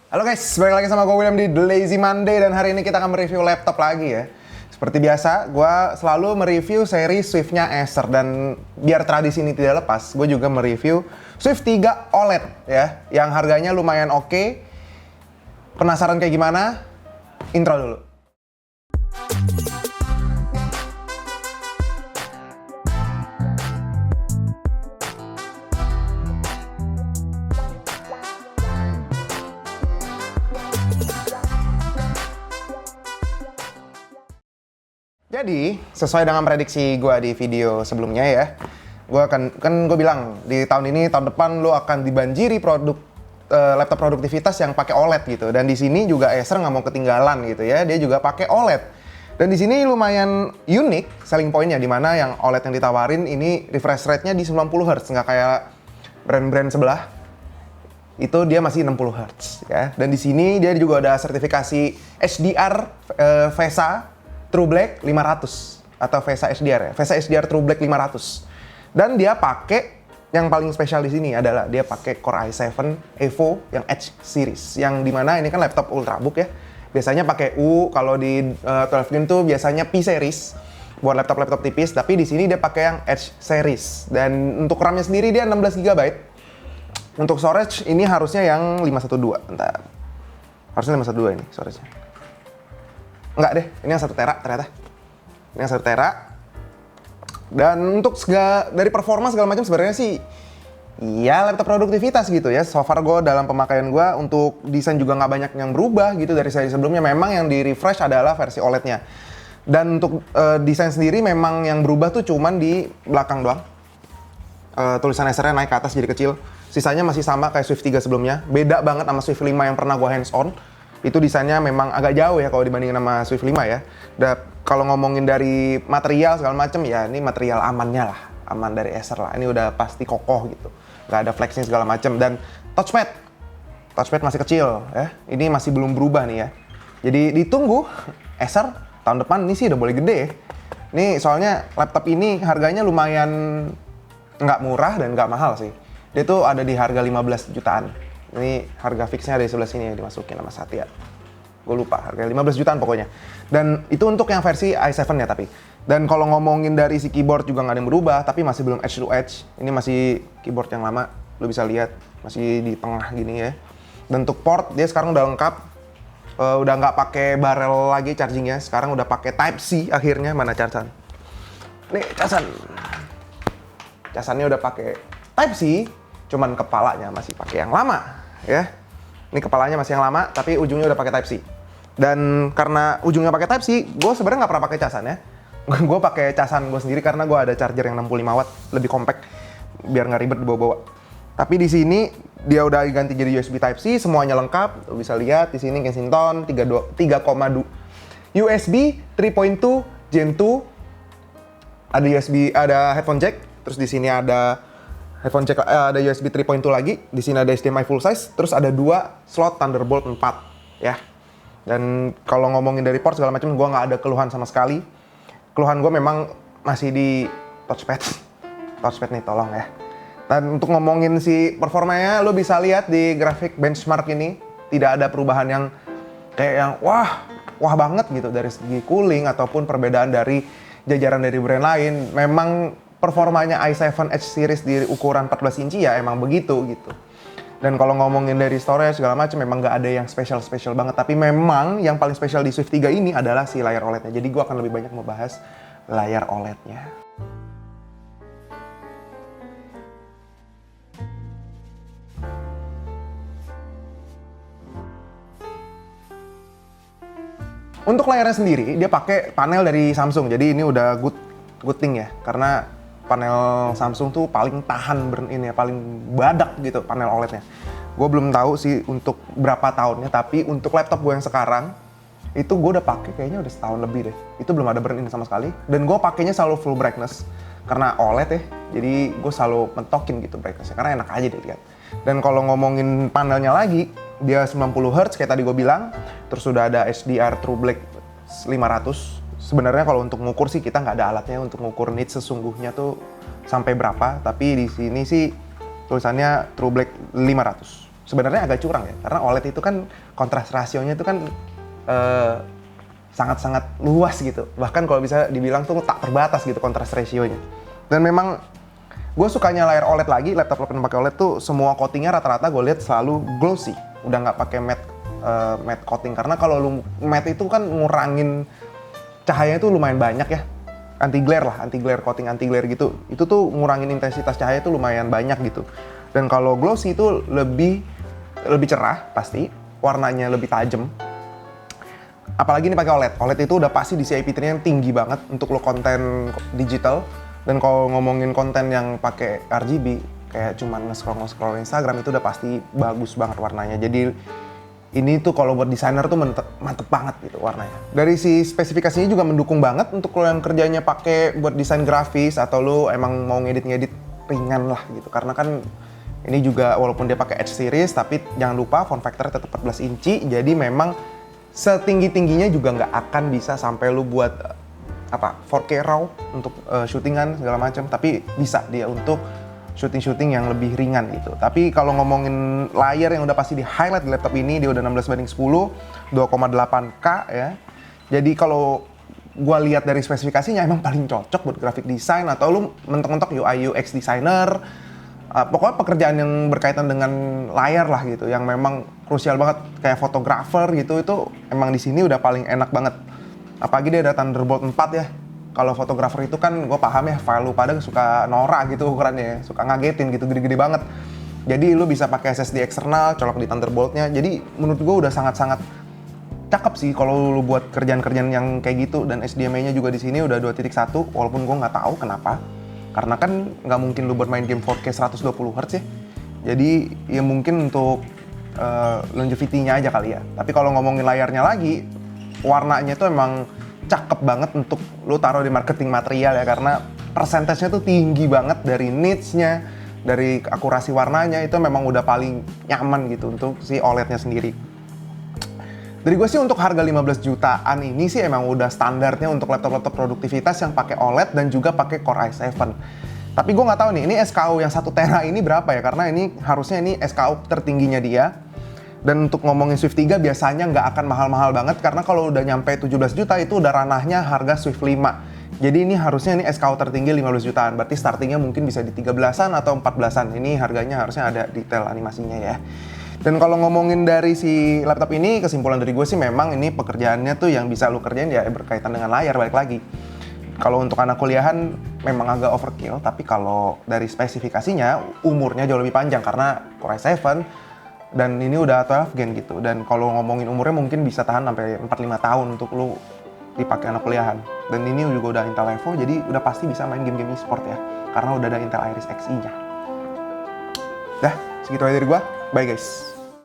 Halo guys, balik lagi sama gue William di The Lazy Monday. Dan hari ini kita akan mereview laptop lagi ya. Seperti biasa, gue selalu mereview seri Swift-nya Acer. Dan biar tradisi ini tidak lepas, gue juga mereview Swift 3 OLED ya, yang harganya lumayan oke. Penasaran kayak gimana? Intro dulu. Jadi, sesuai dengan prediksi gue di video sebelumnya ya, gue bilang di tahun ini, tahun depan lo akan dibanjiri produk laptop produktivitas yang pakai OLED gitu. Dan di sini juga Acer nggak mau ketinggalan gitu ya, dia juga pakai OLED. Dan di sini lumayan unik selling point-nya, dimana yang OLED yang ditawarin ini refresh rate-nya di 90 Hz, nggak kayak brand-brand sebelah. Itu dia masih 60 Hz ya. Dan di sini dia juga ada sertifikasi HDR VESA True Black 500 atau VESA HDR ya. VESA HDR True Black 500. Dan dia pakai yang paling spesial di sini adalah dia pakai Core i7 Evo yang Edge series, yang dimana ini kan laptop ultrabook ya. Biasanya pakai U, kalau di 12 Gen tuh biasanya P series buat laptop-laptop tipis, tapi di sini dia pakai yang Edge series. Dan untuk RAM-nya sendiri dia 16 GB. Untuk storage ini harusnya yang 512. Bentar. Harusnya 512 ini storage-nya. Enggak deh, ini yang 1 tera ternyata. Ini yang 1 tera. Dan untuk dari performa segala macam sebenarnya sih ya laptop produktivitas gitu ya. So far gue dalam pemakaian gue untuk desain juga nggak banyak yang berubah gitu dari seri sebelumnya. Memang yang di refresh adalah versi OLED-nya. Dan untuk desain sendiri memang yang berubah tuh cuman di belakang doang. Tulisan Acer-nya naik ke atas jadi kecil. Sisanya masih sama kayak Swift 3 sebelumnya. Beda banget sama Swift 5 yang pernah gue hands on. Itu desainnya memang agak jauh ya kalau dibandingin sama Swift 5 ya. Dan kalau ngomongin dari material segala macem ya, ini material amannya lah, aman dari Acer lah. Ini udah pasti kokoh gitu, nggak ada flexing segala macem. Dan touchpad masih kecil ya. Ini masih belum berubah nih ya. Jadi ditunggu Acer tahun depan ini sih udah boleh gede. Nih soalnya laptop ini harganya lumayan nggak murah dan nggak mahal sih. Dia tuh ada di harga 15 jutaan. Ini harga fixnya ada di sebelah sini ya, dimasukin sama Satya. Gue lupa, harga 15 jutaan pokoknya. Dan itu untuk yang versi i7 ya tapi. Dan kalau ngomongin dari si keyboard juga nggak ada yang berubah, tapi masih belum edge to edge. Ini masih keyboard yang lama, lo bisa lihat masih di tengah gini ya. Dan untuk port dia sekarang udah lengkap. Udah nggak pakai barrel lagi chargingnya, sekarang udah pakai Type C akhirnya. Mana casan? Nih casan. Casannya udah pakai Type C. Cuman kepalanya masih pakai yang lama ya. Ini kepalanya masih yang lama tapi ujungnya udah pakai Type C. Dan karena ujungnya pakai Type C, gue sebenarnya nggak pernah pakai casan ya. Gue pakai casan gue sendiri karena gue ada charger yang 65 watt, lebih compact biar nggak ribet dibawa-bawa. Tapi di sini dia udah ganti jadi USB Type C, semuanya lengkap. Lo bisa lihat di sini Kensington 3,2 USB 3.2 Gen 2. Ada headphone jack, terus di sini ada headphone jack, ada USB 3.2 lagi, di sini ada HDMI full size, terus ada 2 slot Thunderbolt 4 ya. Dan kalau ngomongin dari port segala macam, gue nggak ada keluhan sama sekali. Keluhan gue memang masih di touchpad. Touchpad nih tolong ya. Dan untuk ngomongin si performanya, lo bisa lihat di grafik benchmark ini tidak ada perubahan yang kayak yang wah banget gitu dari segi cooling ataupun perbedaan dari jajaran dari brand lain. Memang performanya i7 Edge series di ukuran 14 inci ya emang begitu gitu. Dan kalau ngomongin dari storage segala macam memang nggak ada yang spesial banget. Tapi memang yang paling spesial di Swift 3 ini adalah si layar OLED-nya. Jadi gue akan lebih banyak membahas layar OLED-nya. Untuk layarnya sendiri dia pakai panel dari Samsung. Jadi ini udah good thing ya, karena panel Samsung tuh paling tahan paling badak gitu panel OLED-nya. Gue belum tahu sih untuk berapa tahunnya, tapi untuk laptop gue yang sekarang itu gue udah pakai kayaknya udah setahun lebih deh. Itu belum ada burn-in sama sekali. Dan gue pakainya selalu full brightness karena OLED ya. Jadi gue selalu mentokin gitu brightness-nya karena enak aja dilihat. Dan kalau ngomongin panelnya lagi, dia 90 Hz kayak tadi gue bilang. Terus sudah ada HDR True Black 500. Sebenarnya kalau untuk ngukur sih kita nggak ada alatnya untuk ngukur nits sesungguhnya tuh sampai berapa, tapi di sini sih tulisannya True Black 500. sebenarnya agak curang ya, karena OLED itu kan kontras rasionya itu kan sangat-sangat luas gitu. Bahkan kalau bisa dibilang tuh tak terbatas gitu kontras rasionya. Dan memang gue sukanya layar OLED lagi, laptop yang pakai OLED tuh semua coatingnya rata-rata gue lihat selalu glossy. Udah nggak pakai matte coating, karena kalau lu matte itu kan ngurangin cahayanya tuh lumayan banyak ya. Anti glare coating anti glare gitu. Itu tuh ngurangin intensitas cahaya tuh lumayan banyak gitu. Dan kalau glossy itu lebih cerah pasti, warnanya lebih tajam. Apalagi ini pakai OLED. OLED itu udah pasti DCI fiturnya tinggi banget untuk lo konten digital. Dan kalau ngomongin konten yang pakai RGB, kayak cuman nge-scroll Instagram, itu udah pasti bagus banget warnanya. Jadi ini tuh kalau buat desainer tuh mantep banget gitu warnanya. Dari si spesifikasinya juga mendukung banget untuk lo yang kerjanya pakai buat desain grafis atau lo emang mau ngedit ringan lah gitu. Karena kan ini juga walaupun dia pakai Edge series, tapi jangan lupa form factor-nya tetap 14 inci. Jadi memang setinggi-tingginya juga nggak akan bisa sampai lu buat 4K RAW untuk syutingan segala macam, tapi bisa dia untuk syuting yang lebih ringan gitu. Tapi kalau ngomongin layar yang udah pasti di highlight di laptop ini, dia udah 16:10, 2,8K ya. Jadi kalau gua lihat dari spesifikasinya emang paling cocok buat graphic design atau lu mentok-mentok UI UX designer. Pokoknya pekerjaan yang berkaitan dengan layar lah gitu, yang memang krusial banget kayak fotografer gitu, itu emang di sini udah paling enak banget. Apalagi dia ada Thunderbolt 4 ya. Kalau fotografer itu kan gue paham ya, file lu pada suka norak gitu ukurannya, suka ngagetin gitu, gede-gede banget. Jadi lu bisa pakai SSD eksternal, colok di Thunderbolt-nya. Jadi menurut gue udah sangat-sangat cakep sih kalau lu buat kerjaan-kerjaan yang kayak gitu. Dan HDMI-nya juga di sini udah 2.1, walaupun gue nggak tahu kenapa. Karena kan nggak mungkin lu buat main game 4K 120 Hz ya. Jadi ya mungkin untuk longevity-nya aja kali ya. Tapi kalau ngomongin layarnya lagi, warnanya tuh emang cakep banget untuk lu taruh di marketing material ya. Karena persentasenya tuh tinggi banget dari nits-nya, dari akurasi warnanya, itu memang udah paling nyaman gitu untuk si OLED-nya sendiri. Dari gue sih untuk harga 15 jutaan ini sih emang udah standarnya untuk laptop-laptop produktivitas yang pakai OLED dan juga pakai Core i7. Tapi gue nggak tahu nih, ini SKU yang 1 tera ini berapa ya? Karena ini harusnya ini SKU tertingginya dia. Dan untuk ngomongin Swift 3 biasanya nggak akan mahal-mahal banget, karena kalau udah nyampe 17 juta itu udah ranahnya harga Swift 5. Jadi ini harusnya ini SKU tertinggi 15 jutaan. Berarti startingnya mungkin bisa di 13-an atau 14-an. Ini harganya harusnya ada detail animasinya ya. Dan kalau ngomongin dari si laptop ini, kesimpulan dari gue sih memang ini pekerjaannya tuh yang bisa lu kerjain ya berkaitan dengan layar, balik lagi. Kalau untuk anak kuliahan memang agak overkill, tapi kalau dari spesifikasinya umurnya jauh lebih panjang karena Core i7 dan ini udah 12 gen gitu. Dan kalau ngomongin umurnya mungkin bisa tahan sampai 4-5 tahun untuk lu dipakai anak kuliahan. Dan ini juga udah Intel Evo, jadi udah pasti bisa main game-game e-sport ya, karena udah ada Intel Iris Xe-nya. Dah, segitu aja dari gua. Bye guys.